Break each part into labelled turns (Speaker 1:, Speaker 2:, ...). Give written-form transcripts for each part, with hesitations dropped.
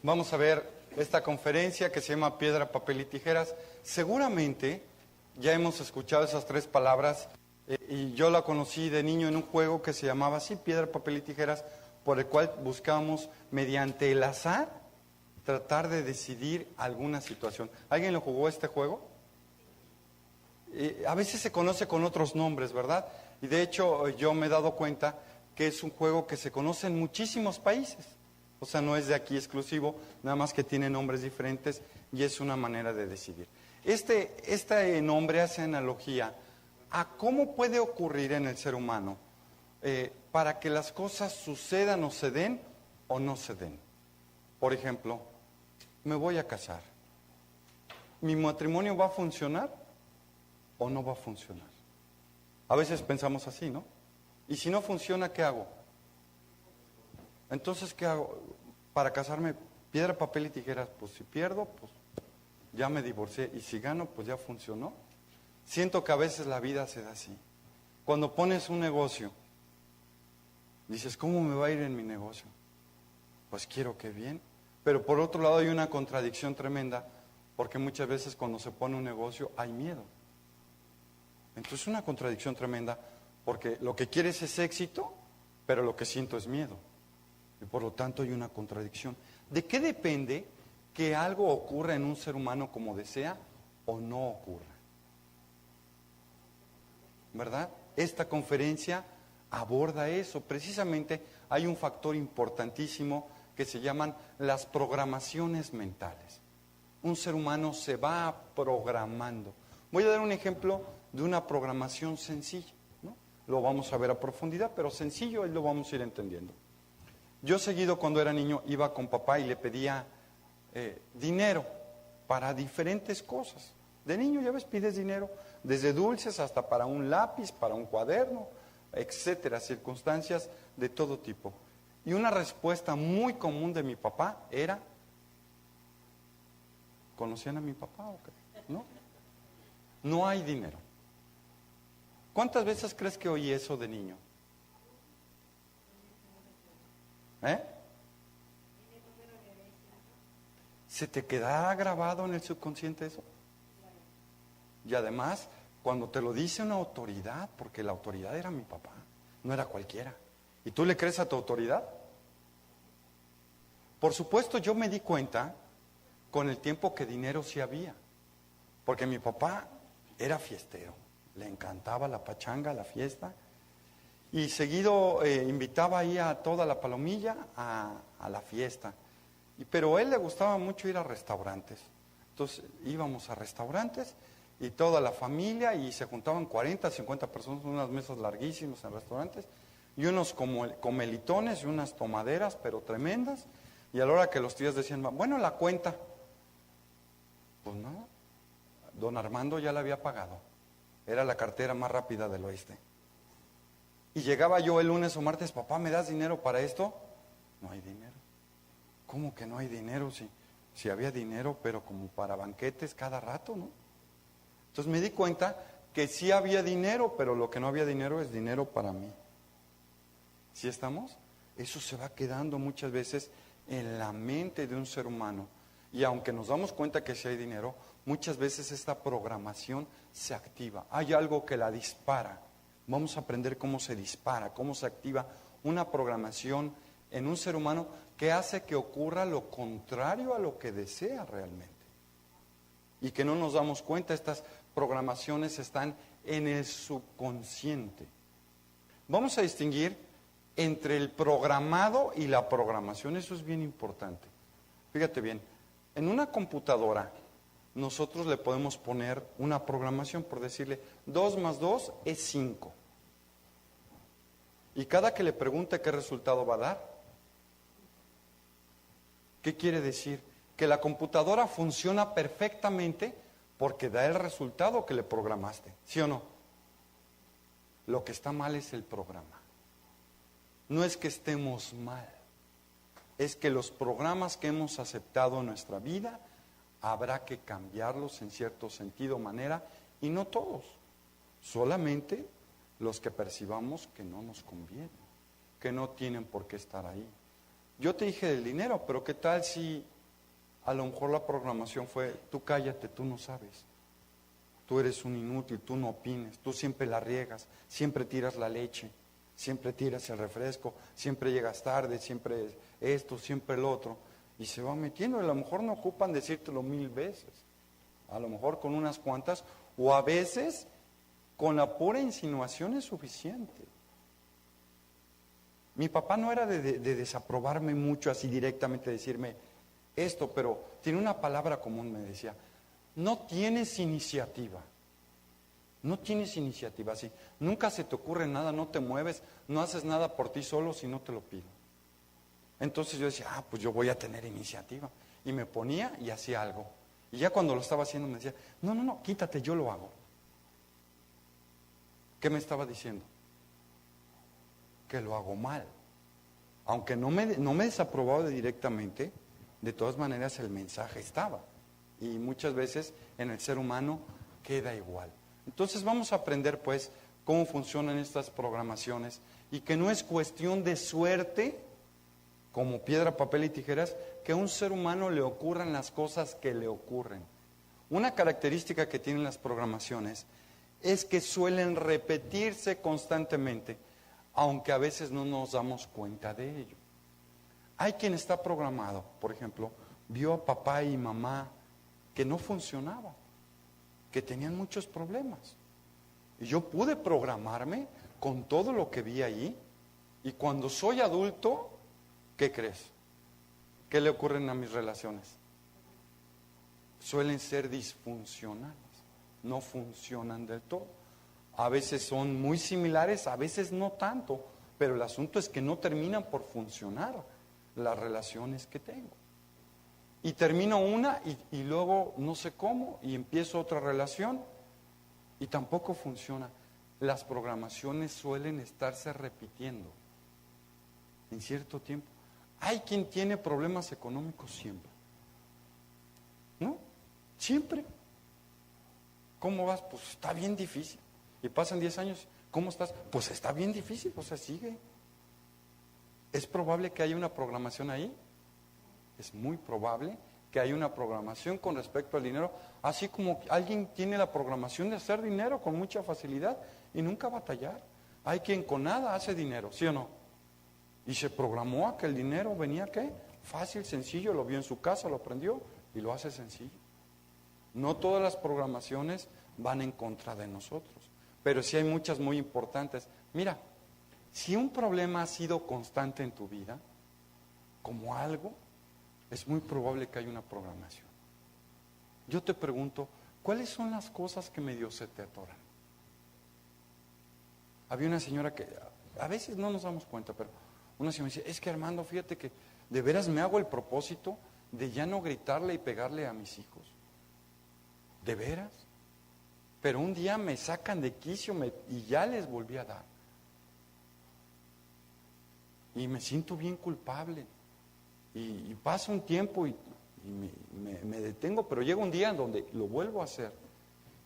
Speaker 1: Vamos a ver esta conferencia que se llama Piedra, Papel y Tijeras. Seguramente ya hemos escuchado esas tres palabras y yo la conocí de niño en un juego que se llamaba así, Piedra, Papel y Tijeras, por el cual buscábamos mediante el azar tratar de decidir alguna situación. ¿Alguien lo jugó este juego? A veces se conoce con otros nombres, ¿verdad? Y de hecho yo me he dado cuenta que es un juego que se conoce en muchísimos países. O sea, no es de aquí exclusivo, nada más que tiene nombres diferentes y es una manera de decidir. Este nombre hace analogía a cómo puede ocurrir en el ser humano para que las cosas sucedan o se den o no se den. Por ejemplo, me voy a casar. ¿Mi matrimonio va a funcionar o no va a funcionar? A veces pensamos así, ¿no? Y si no funciona, ¿qué hago? Entonces, ¿qué hago? Para casarme, piedra, papel y tijeras. Pues si pierdo, pues ya me divorcié. Y si gano, pues ya funcionó. Siento que a veces la vida se da así. Cuando pones un negocio, dices, ¿cómo me va a ir en mi negocio? Pues quiero que bien. Pero por otro lado hay una contradicción tremenda, porque muchas veces cuando se pone un negocio hay miedo. Entonces una contradicción tremenda, porque lo que quieres es éxito, pero lo que siento es miedo. Y por lo tanto hay una contradicción. ¿De qué depende que algo ocurra en un ser humano como desea o no ocurra? ¿Verdad? Esta conferencia aborda eso. Precisamente hay un factor importantísimo que se llaman las programaciones mentales. Un ser humano se va programando. Voy a dar un ejemplo de una programación sencilla, ¿no? Lo vamos a ver a profundidad, pero sencillo, y lo vamos a ir entendiendo. Yo seguido cuando era niño iba con papá y le pedía dinero para diferentes cosas. De niño, ya ves, pides dinero, desde dulces hasta para un lápiz, para un cuaderno, etcétera, circunstancias de todo tipo. Y una respuesta muy común de mi papá era, ¿conocían a mi papá o qué? ¿No? No hay dinero. ¿Cuántas veces crees que oí eso de niño? ¿Se te quedará grabado en el subconsciente eso? Y además, cuando te lo dice una autoridad, porque la autoridad era mi papá, no era cualquiera. ¿Y tú le crees a tu autoridad? Por supuesto, yo me di cuenta con el tiempo que dinero sí había, porque mi papá era fiestero, le encantaba la pachanga, la fiesta, y seguido invitaba ahí a toda la palomilla a la fiesta. Pero a él le gustaba mucho ir a restaurantes. Entonces íbamos a restaurantes y toda la familia, y se juntaban 40, 50 personas, unas mesas larguísimas en restaurantes, y unos comelitones y unas tomaderas, pero tremendas. Y a la hora que los tíos decían, bueno, la cuenta, pues no, don Armando ya la había pagado. Era la cartera más rápida del oeste. Y llegaba yo el lunes o martes, papá, ¿me das dinero para esto? No hay dinero. ¿Cómo que no hay dinero? Si había dinero, pero como para banquetes cada rato, ¿no? Entonces me di cuenta que sí había dinero, pero lo que no había dinero es dinero para mí. ¿Sí estamos? Eso se va quedando muchas veces en la mente de un ser humano. Y aunque nos damos cuenta que sí hay dinero, muchas veces esta programación se activa. Hay algo que la dispara. Vamos a aprender cómo se dispara, cómo se activa una programación en un ser humano que hace que ocurra lo contrario a lo que desea realmente. Y que no nos damos cuenta, estas programaciones están en el subconsciente. Vamos a distinguir entre el programado y la programación, eso es bien importante. Fíjate bien, en una computadora nosotros le podemos poner una programación, por decirle 2 más 2 es 5. Y cada que le pregunte qué resultado va a dar, ¿qué quiere decir? Que la computadora funciona perfectamente porque da el resultado que le programaste, ¿sí o no? Lo que está mal es el programa. No es que estemos mal, es que los programas que hemos aceptado en nuestra vida habrá que cambiarlos en cierto sentido, manera, y no todos, solamente los que percibamos que no nos convienen, que no tienen por qué estar ahí. yo te dije del dinero, pero ¿qué tal si a lo mejor la programación fue, tú cállate, tú no sabes, tú eres un inútil, tú no opines, tú siempre la riegas, siempre tiras la leche, siempre tiras el refresco, siempre llegas tarde, siempre esto, siempre el otro, y se va metiendo, y a lo mejor no ocupan decírtelo 1000 veces, a lo mejor con unas cuantas, o a veces con la pura insinuación es suficiente. Mi papá no era de desaprobarme mucho así directamente, decirme esto, pero tiene una palabra común, me decía, no tienes iniciativa, no tienes iniciativa, así, nunca se te ocurre nada, no te mueves, no haces nada por ti solo si no te lo pido. Entonces yo decía, pues yo voy a tener iniciativa, y me ponía y hacía algo, y ya cuando lo estaba haciendo me decía, no, quítate, yo lo hago. ¿Qué me estaba diciendo? Que lo hago mal. Aunque no me desaprobaba directamente, de todas maneras el mensaje estaba. Y muchas veces en el ser humano queda igual. Entonces vamos a aprender pues cómo funcionan estas programaciones y que no es cuestión de suerte, como piedra, papel y tijeras, que a un ser humano le ocurran las cosas que le ocurren. Una característica que tienen las programaciones es que suelen repetirse constantemente, aunque a veces no nos damos cuenta de ello. Hay quien está programado, por ejemplo, vio a papá y mamá que no funcionaba, que tenían muchos problemas. Y yo pude programarme con todo lo que vi ahí, y cuando soy adulto, ¿qué crees? ¿Qué le ocurren a mis relaciones? Suelen ser disfuncionales, no funcionan del todo. A veces son muy similares, a veces no tanto, pero el asunto es que no terminan por funcionar las relaciones que tengo. Y termino una y luego no sé cómo y empiezo otra relación y tampoco funciona. Las programaciones suelen estarse repitiendo en cierto tiempo. Hay quien tiene problemas económicos siempre, ¿no? Siempre. ¿Cómo vas? Pues está bien difícil. Y pasan 10 años, ¿cómo estás? Pues está bien difícil, pues se sigue. ¿Es probable que haya una programación ahí? Es muy probable que haya una programación con respecto al dinero, así como alguien tiene la programación de hacer dinero con mucha facilidad y nunca batallar. Hay quien con nada hace dinero, ¿sí o no? Y se programó a que el dinero venía, ¿qué? Fácil, sencillo, lo vio en su casa, lo aprendió y lo hace sencillo. No todas las programaciones van en contra de nosotros, pero sí hay muchas muy importantes. Mira, si un problema ha sido constante en tu vida, como algo, es muy probable que haya una programación. Yo te pregunto, ¿cuáles son las cosas que medio se te atoran? Había una señora que, a veces no nos damos cuenta, pero una señora me dice, es que Armando, fíjate que de veras me hago el propósito de ya no gritarle y pegarle a mis hijos. ¿De veras? Pero un día me sacan de quicio y ya les volví a dar. Y me siento bien culpable. Y pasa un tiempo y me detengo, pero llega un día en donde lo vuelvo a hacer.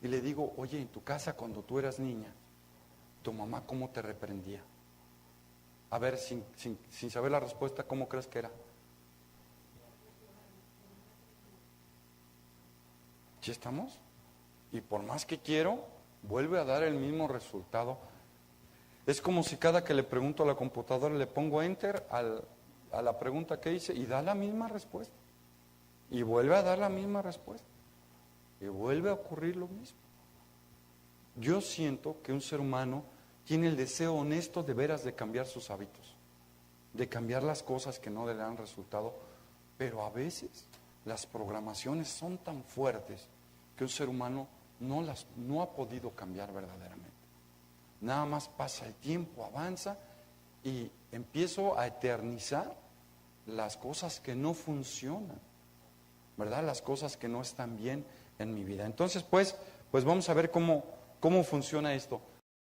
Speaker 1: Y le digo, oye, en tu casa cuando tú eras niña, ¿tu mamá cómo te reprendía? A ver, sin saber la respuesta, ¿cómo crees que era? ¿Sí estamos? Y por más que quiero, vuelve a dar el mismo resultado. Es como si cada que le pregunto a la computadora le pongo enter a la pregunta que hice y da la misma respuesta. Y vuelve a dar la misma respuesta. Y vuelve a ocurrir lo mismo. Yo siento que un ser humano tiene el deseo honesto de veras de cambiar sus hábitos, de cambiar las cosas que no le dan resultado, pero a veces las programaciones son tan fuertes que un ser humano no ha podido cambiar verdaderamente. Nada más pasa el tiempo, avanza y empiezo a eternizar las cosas que no funcionan, ¿verdad? Las cosas que no están bien en mi vida. Entonces, pues vamos a ver cómo funciona esto.